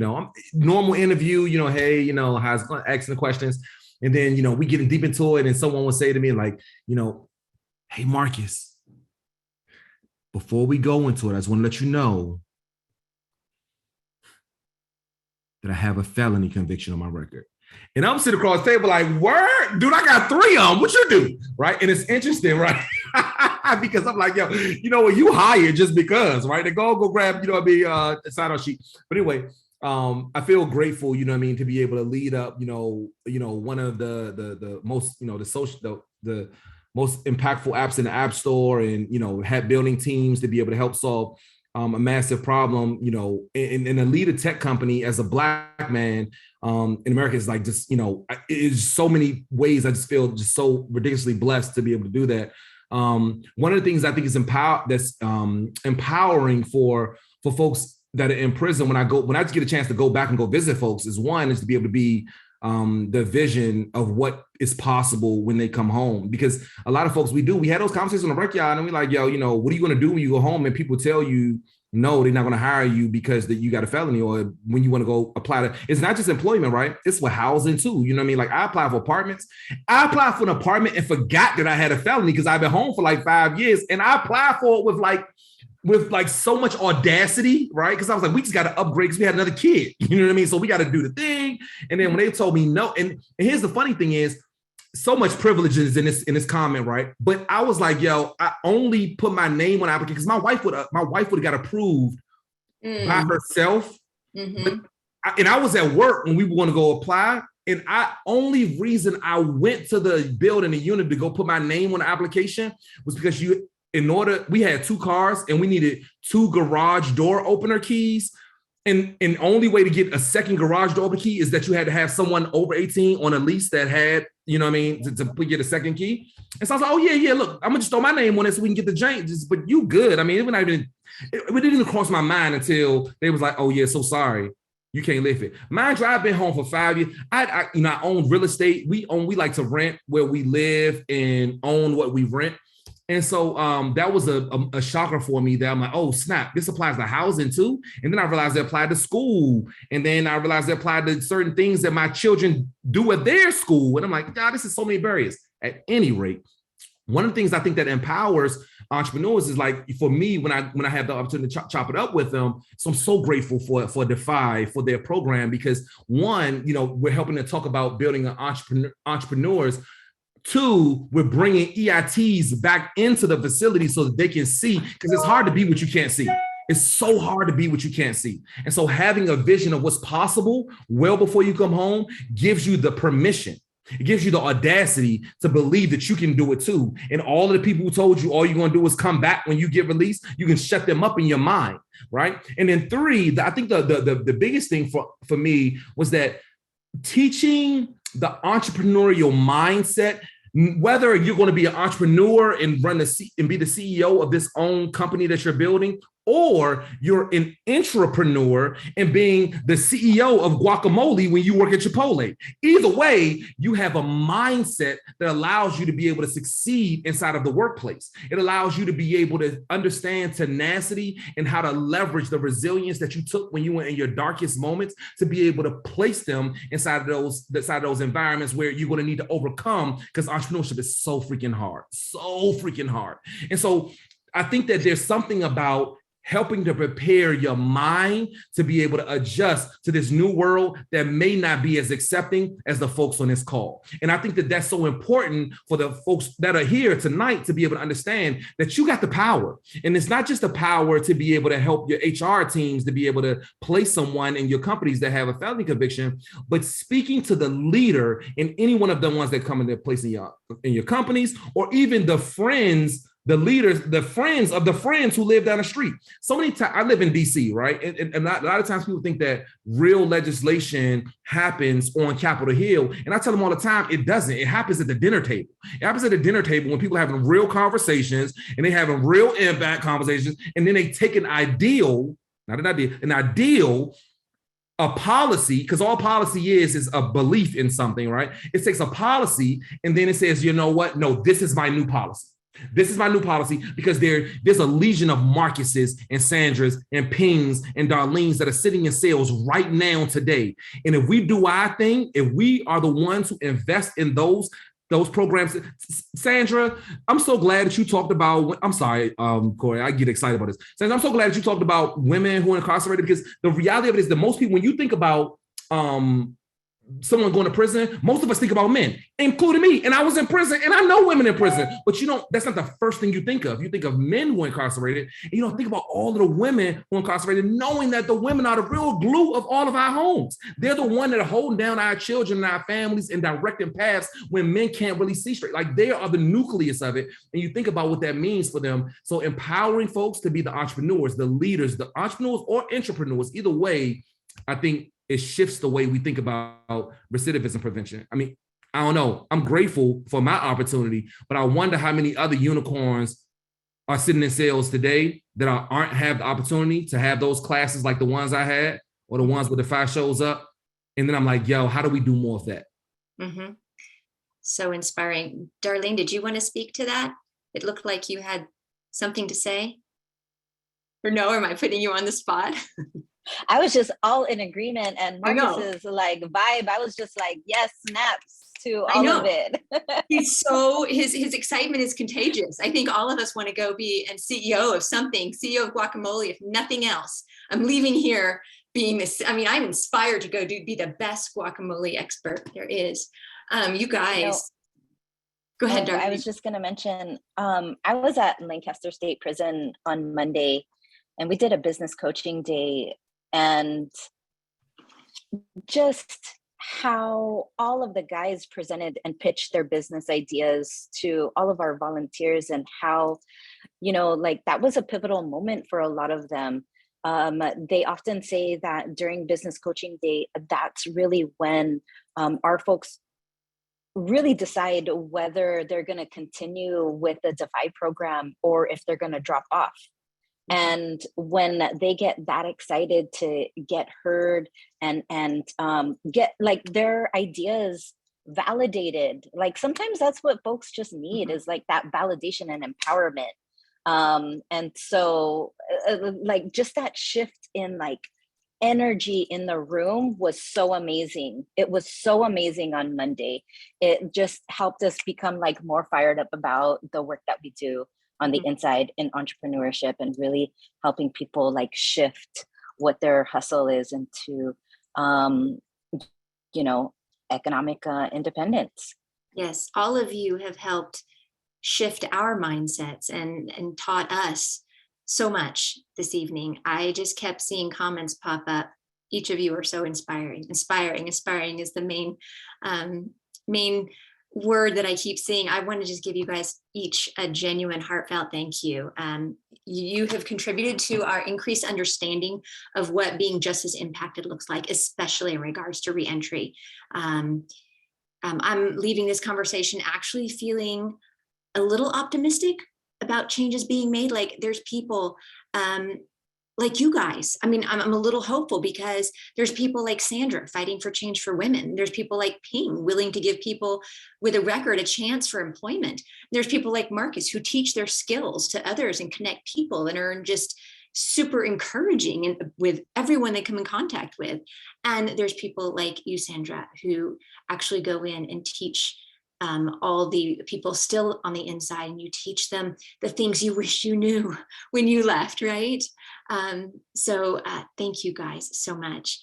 normal interview, hey, how's it going, asking the questions. And then, we getting deep into it and someone would say to me like, hey, Marcus, before we go into it, I just want to let you know that I have a felony conviction on my record. And I'm sitting across the table like, word, dude, I got 3 of them. What you do? Right. And it's interesting, right? Because I'm like, yo, you hired just because, right? They go grab, a sign-on sheet. But anyway, I feel grateful, to be able to lead up, one of the most, the most impactful apps in the App Store and, have building teams to be able to help solve a massive problem, and a lead a tech company as a Black man in America is like just, is so many ways I just feel just so ridiculously blessed to be able to do that. One of the things I think is empowering for folks that are in prison when I just get a chance to go back and go visit folks is to be able to be the vision of what is possible when they come home. Because a lot of folks, we had those conversations on the backyard and we're like, yo, what are you going to do when you go home? And people tell you, no, they're not going to hire you because that you got a felony, or when you want to go apply to, it's not just employment, right? It's for housing too. You know what I mean? Like I applied for apartments. I applied for an apartment and forgot that I had a felony because I've been home for like 5 years. And I applied for it with so much audacity, right? Because I was like, we just got to upgrade because we had another kid. You know what I mean? So we got to do the thing. And then when they told me no, and here's the funny thing is, so much privileges in this comment, right? But I was like, yo, I only put my name on the application because my wife would have got approved by herself. Mm-hmm. And I was at work when we were going to go apply. And only reason I went to the building, the unit to go put my name on the application was because we had 2 cars and we needed 2 garage door opener keys. And only way to get a second garage door opener key is that you had to have someone over 18 on a lease that had, you know what I mean, to get a second key. And so I was like, oh yeah, look, I'm gonna just throw my name on it so we can get the jank. But you good. I mean, it didn't even cross my mind until they was like, oh yeah, so sorry, you can't live it. Mind you, I've been home for 5 years. I own real estate. We like to rent where we live and own what we rent. And so that was a shocker for me that I'm like, oh, snap, this applies to housing too. And then I realized it applied to school. And then I realized it applied to certain things that my children do at their school. And I'm like, God, this is so many barriers. At any rate, one of the things I think that empowers entrepreneurs is like, for me, when I have the opportunity to chop it up with them. So I'm so grateful for Defy, for their program, because one, we're helping to talk about building an entrepreneurs. 2, we're bringing EITs back into the facility so that they can see, because it's hard to be what you can't see. It's so hard to be what you can't see. And so having a vision of what's possible well before you come home gives you the permission. It gives you the audacity to believe that you can do it too. And all of the people who told you all you're going to do is come back when you get released, you can shut them up in your mind, right? And then 3, I think the biggest thing for me was that teaching the entrepreneurial mindset, whether you're going to be an entrepreneur and and be the CEO of this own company that you're building, or you're an intrapreneur and being the CEO of guacamole when you work at Chipotle. Either way, you have a mindset that allows you to be able to succeed inside of the workplace. It allows you to be able to understand tenacity and how to leverage the resilience that you took when you were in your darkest moments to be able to place them inside of those environments where you're going to need to overcome, because entrepreneurship is so freaking hard. And so I think that there's something about helping to prepare your mind to be able to adjust to this new world that may not be as accepting as the folks on this call. And I think that that's so important for the folks that are here tonight to be able to understand that you got the power. And it's not just the power to be able to help your HR teams to be able to place someone in your companies that have a felony conviction, but speaking to the leader in any one of the ones that come into place in your companies, or even the friends, the leaders, the friends of the friends who live down the street. So many times, I live in DC, right? And a lot of times people think that real legislation happens on Capitol Hill. And I tell them all the time, it doesn't. It happens at the dinner table. It happens at the dinner table when people are having real conversations and they having real impact conversations. And then they take an ideal, a policy, because all policy is a belief in something, right? It takes a policy and then it says, you know what? No, this is my new policy. This is my new policy, because there's a legion of Marcuses and Sandras and Pings and Darlenes that are sitting in cells right now today. And if we do our thing, if we are the ones who invest in those programs, Sandra, I'm so glad that you talked about, I'm sorry, Cori, I get excited about this. Sandra, I'm so glad that you talked about women who are incarcerated, because the reality of it is that most people, when you think about someone going to prison, most of us think about men, including me. And I was in prison and I know women in prison, but that's not the first thing you think of. You think of men who are incarcerated, and you don't think about all of the women who are incarcerated, knowing that the women are the real glue of all of our homes. They're the one that are holding down our children and our families and directing paths when men can't really see straight. Like, they are the nucleus of it. And you think about what that means for them. So empowering folks to be the entrepreneurs, the leaders, the entrepreneurs or entrepreneurs, either way, I think it shifts the way we think about recidivism prevention. I mean, I don't know. I'm grateful for my opportunity, but I wonder how many other unicorns are sitting in cells today that aren't have the opportunity to have those classes like the ones I had, or the ones where Defy shows up. And then I'm like, yo, how do we do more of that? Mm-hmm. So inspiring. Darlene, did you want to speak to that? It looked like you had something to say. Or no, am I putting you on the spot? I was just all in agreement, and Marcus's like vibe, I was just like, yes, snaps to all of it. He's so, his excitement is contagious. I think all of us want to go be a CEO of something, CEO of guacamole, if nothing else. I'm leaving here being this, I mean, I'm inspired to go be the best guacamole expert there is. You guys, go ahead, Darlene. I was just going to mention, I was at Lancaster State Prison on Monday, and we did a business coaching day, and just how all of the guys presented and pitched their business ideas to all of our volunteers, and how, like, that was a pivotal moment for a lot of them. They often say that during business coaching day, that's really when our folks really decide whether they're going to continue with the Defy program or if they're going to drop off. And when they get that excited to get heard and get like their ideas validated, like sometimes that's what folks just need, is like that validation and empowerment. And so like just that shift in like energy in the room was so amazing. It was so amazing on Monday. It just helped us become like more fired up about the work that we do on the inside in entrepreneurship, and really helping people like shift what their hustle is into, economic independence. Yes, all of you have helped shift our mindsets and taught us so much this evening. I just kept seeing comments pop up. Each of you are so inspiring. Inspiring is the main word that I keep seeing. I want to just give you guys each a genuine, heartfelt thank you. You have contributed to our increased understanding of what being justice impacted looks like, especially in regards to reentry. I'm leaving this conversation actually feeling a little optimistic about changes being made. Like, there's people like you guys. I mean, I'm a little hopeful because there's people like Sandra fighting for change for women. There's people like Ping willing to give people with a record a chance for employment. There's people like Marcus who teach their skills to others and connect people and are just super encouraging and with everyone they come in contact with. And there's people like you, Sandra, who actually go in and teach all the people still on the inside, and you teach them the things you wish you knew when you left, right? So thank you guys so much.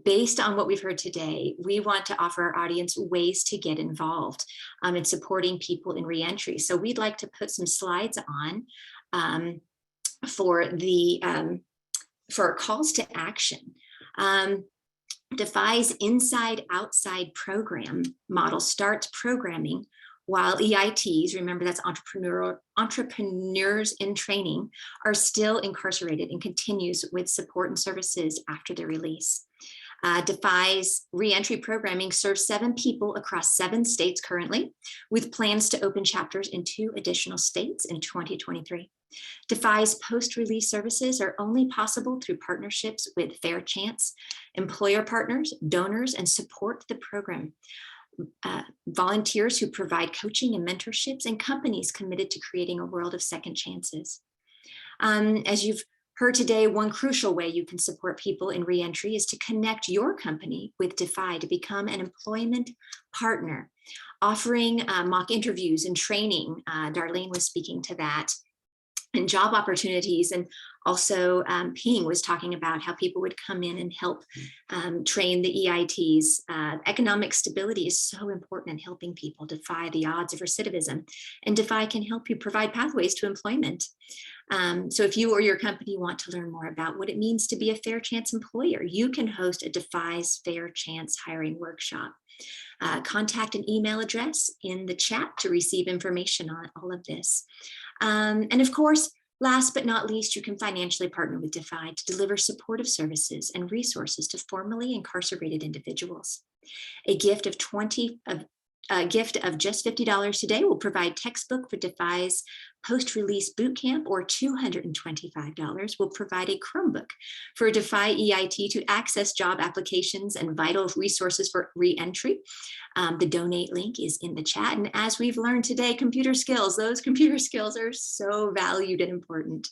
Based on what we've heard today, we want to offer our audience ways to get involved in supporting people in reentry. So we'd like to put some slides on for calls to action. Defy's inside-outside program model starts programming while EITs, remember that's entrepreneurs in training, are still incarcerated, and continues with support and services after their release. Defy's reentry programming serves 7 people across 7 states currently, with plans to open chapters in 2 additional states in 2023. Defy's post-release services are only possible through partnerships with Fair Chance, employer partners, donors, and support the program. Volunteers who provide coaching and mentorships, and companies committed to creating a world of second chances. As you've heard today, one crucial way you can support people in reentry is to connect your company with Defy to become an employment partner, offering mock interviews and training. Darlene was speaking to that. And job opportunities, and also Ping was talking about how people would come in and help train the EITs. Economic stability is so important in helping people defy the odds of recidivism, and Defy can help you provide pathways to employment. So if you or your company want to learn more about what it means to be a Fair Chance employer, you can host a Defy's Fair Chance hiring workshop. Contact an email address in the chat to receive information on all of this. And of course, last but not least, you can financially partner with Defy to deliver supportive services and resources to formerly incarcerated individuals. A gift of just $50 today will provide textbook for Defy's post-release bootcamp, or $225 will provide a Chromebook for Defy EIT to access job applications and vital resources for reentry. The donate link is in the chat. And as we've learned today, computer skills, those computer skills are so valued and important.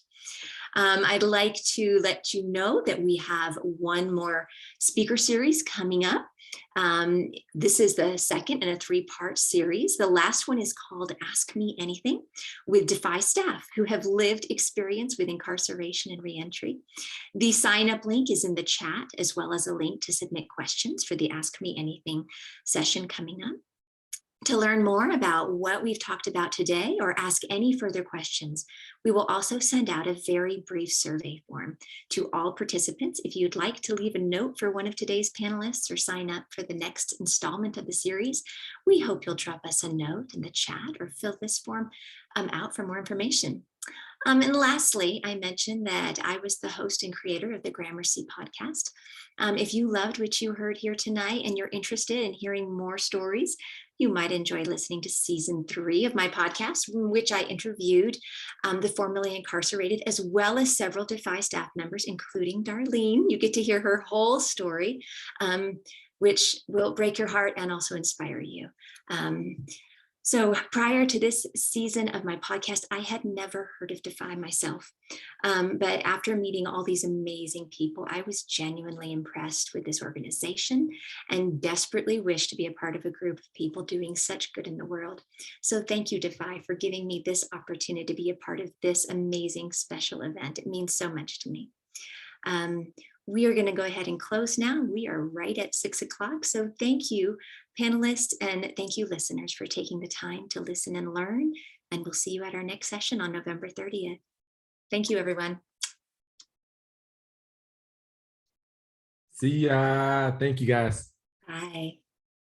I'd like to let you know that we have one more speaker series coming up. This is the second in a 3-part series. The last one is called Ask Me Anything, with Defy staff who have lived experience with incarceration and reentry. The sign-up link is in the chat, as well as a link to submit questions for the Ask Me Anything session coming up. To learn more about what we've talked about today or ask any further questions, we will also send out a very brief survey form to all participants. If you'd like to leave a note for one of today's panelists or sign up for the next installment of the series, we hope you'll drop us a note in the chat or fill this form out for more information. And lastly, I mentioned that I was the host and creator of the Gramercy podcast. If you loved what you heard here tonight and you're interested in hearing more stories, you might enjoy listening to season 3 of my podcast, in which I interviewed the formerly incarcerated, as well as several Defy staff members, including Darlene. You get to hear her whole story, which will break your heart and also inspire you. So prior to this season of my podcast, I had never heard of Defy myself. But after meeting all these amazing people, I was genuinely impressed with this organization and desperately wished to be a part of a group of people doing such good in the world. So thank you, Defy, for giving me this opportunity to be a part of this amazing special event. It means so much to me. We are going to go ahead and close now. We are right at 6 o'clock. So thank you, panelists, and thank you, listeners, for taking the time to listen and learn. And we'll see you at our next session on November 30th. Thank you, everyone. See ya. Thank you, guys. Bye.